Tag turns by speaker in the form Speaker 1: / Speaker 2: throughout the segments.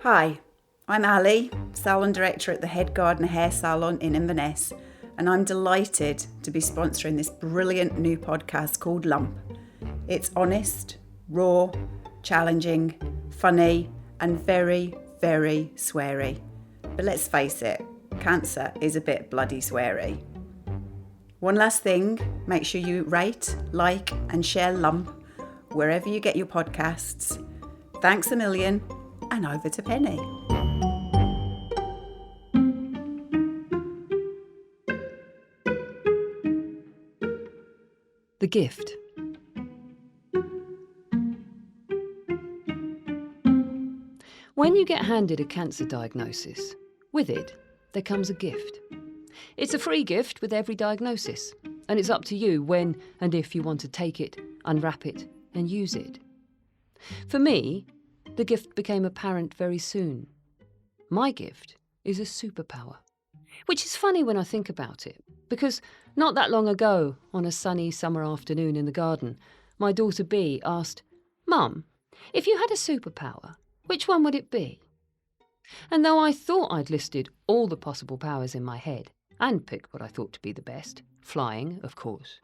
Speaker 1: Hi, I'm Ali, salon director at the Head Gardener Hair Salon in Inverness, and I'm delighted to be sponsoring this brilliant new podcast called Lump. It's honest, raw, challenging, funny, and very, very sweary. But let's face it, cancer is a bit bloody sweary. One last thing, make sure you rate, like, and share Lump wherever you get your podcasts. Thanks a million, and over to Pennie.
Speaker 2: The gift. When you get handed a cancer diagnosis, with it, there comes a gift. It's a free gift with every diagnosis, and it's up to you when and if you want to take it, unwrap it, and use it. For me, the gift became apparent very soon. My gift is a superpower, which is funny when I think about it, because not that long ago, on a sunny summer afternoon in the garden, my daughter Bea asked, "Mum, if you had a superpower, which one would it be?" And though I thought I'd listed all the possible powers in my head, and picked what I thought to be the best, flying, of course,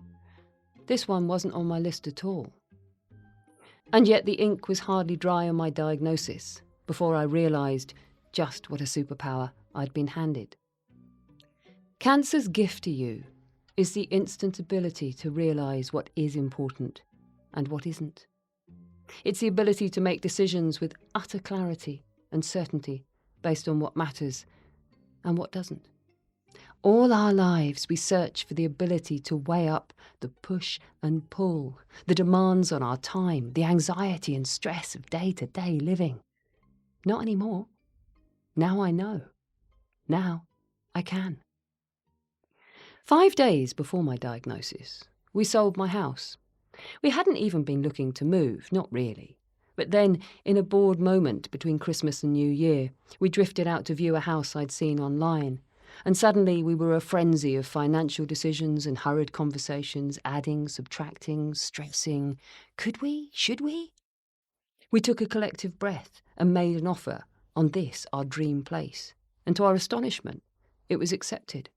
Speaker 2: this one wasn't on my list at all. And yet the ink was hardly dry on my diagnosis before I realised just what a superpower I'd been handed. Cancer's gift to you is the instant ability to realise what is important and what isn't. It's the ability to make decisions with utter clarity and certainty based on what matters and what doesn't. All our lives we search for the ability to weigh up the push and pull, the demands on our time, the anxiety and stress of day-to-day living. Not anymore. Now I know. Now I can. 5 days before my diagnosis, we sold my house. We hadn't even been looking to move, not really. But then, in a bored moment between Christmas and New Year, we drifted out to view a house I'd seen online. And suddenly we were a frenzy of financial decisions and hurried conversations, adding, subtracting, stressing. Could we? Should we? We took a collective breath and made an offer on this, our dream place. And to our astonishment, it was accepted.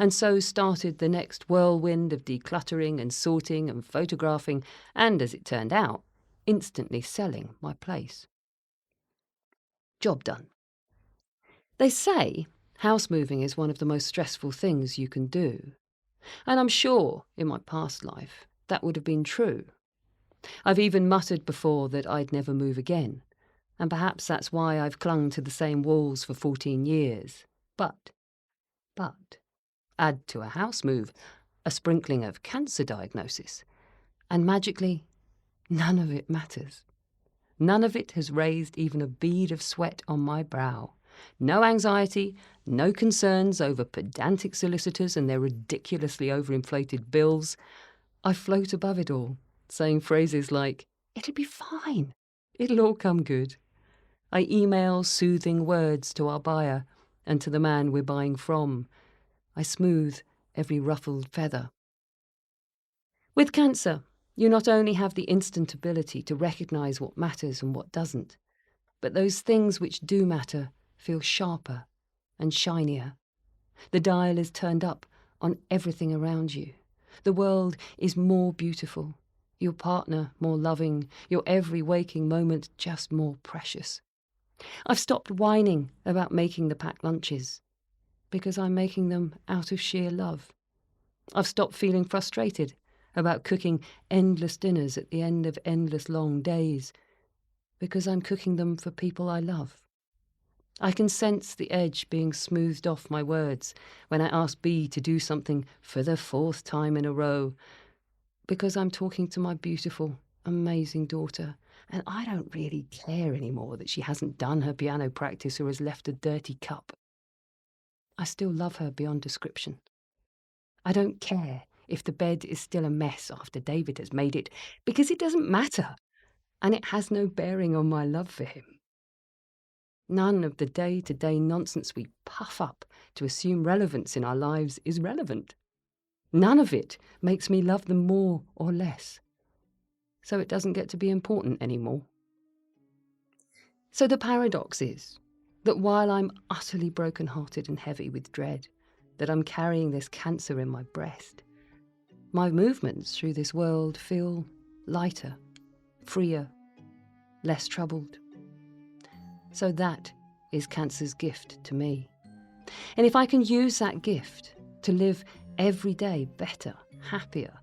Speaker 2: And so started the next whirlwind of decluttering and sorting and photographing and, as it turned out, instantly selling my place. Job done. They say house moving is one of the most stressful things you can do. And I'm sure, in my past life, that would have been true. I've even muttered before that I'd never move again. And perhaps that's why I've clung to the same walls for 14 years. But, add to a house move a sprinkling of cancer diagnosis, and magically, none of it matters. None of it has raised even a bead of sweat on my brow. No anxiety, no concerns over pedantic solicitors and their ridiculously overinflated bills. I float above it all, saying phrases like, "It'll be fine. It'll all come good." I email soothing words to our buyer and to the man we're buying from. I smooth every ruffled feather. With cancer, you not only have the instant ability to recognise what matters and what doesn't, but those things which do matter feel sharper and shinier. The dial is turned up on everything around you. The world is more beautiful, your partner more loving, your every waking moment just more precious. I've stopped whining about making the packed lunches, because I'm making them out of sheer love. I've stopped feeling frustrated about cooking endless dinners at the end of endless long days, because I'm cooking them for people I love. I can sense the edge being smoothed off my words when I ask Bea to do something for the 4th time in a row, because I'm talking to my beautiful, amazing daughter, and I don't really care anymore that she hasn't done her piano practice or has left a dirty cup. I still love her beyond description. I don't care if the bed is still a mess after David has made it, because it doesn't matter, and it has no bearing on my love for him. None of the day-to-day nonsense we puff up to assume relevance in our lives is relevant. None of it makes me love them more or less. So it doesn't get to be important anymore. So the paradox is that while I'm utterly broken-hearted and heavy with dread that I'm carrying this cancer in my breast, my movements through this world feel lighter, freer, less troubled. So that is cancer's gift to me. And if I can use that gift to live every day better, happier,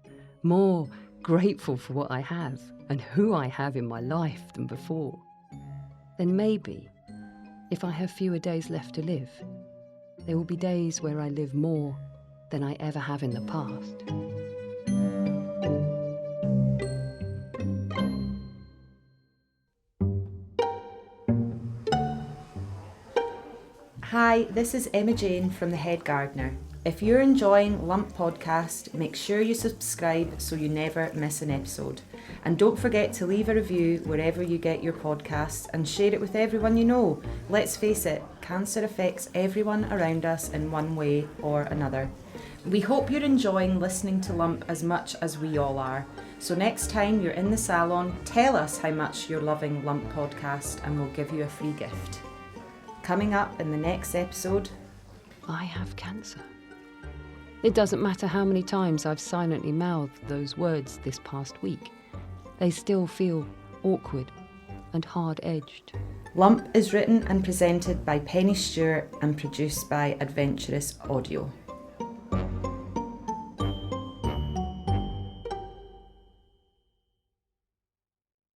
Speaker 2: more grateful for what I have and who I have in my life than before, then maybe, if I have fewer days left to live, there will be days where I live more than I ever have in the past.
Speaker 1: Hi, this is Emma Jane from The Head Gardener. If you're enjoying Lump Podcast, make sure you subscribe so you never miss an episode. And don't forget to leave a review wherever you get your podcasts and share it with everyone you know. Let's face it, cancer affects everyone around us in one way or another. We hope you're enjoying listening to Lump as much as we all are. So next time you're in the salon, tell us how much you're loving Lump Podcast and we'll give you a free gift. Coming up in the next episode,
Speaker 2: I have cancer. It doesn't matter how many times I've silently mouthed those words this past week. They still feel awkward and hard-edged.
Speaker 1: Lump is written and presented by Pennie Latin-Stuart and produced by Adventurous Audio.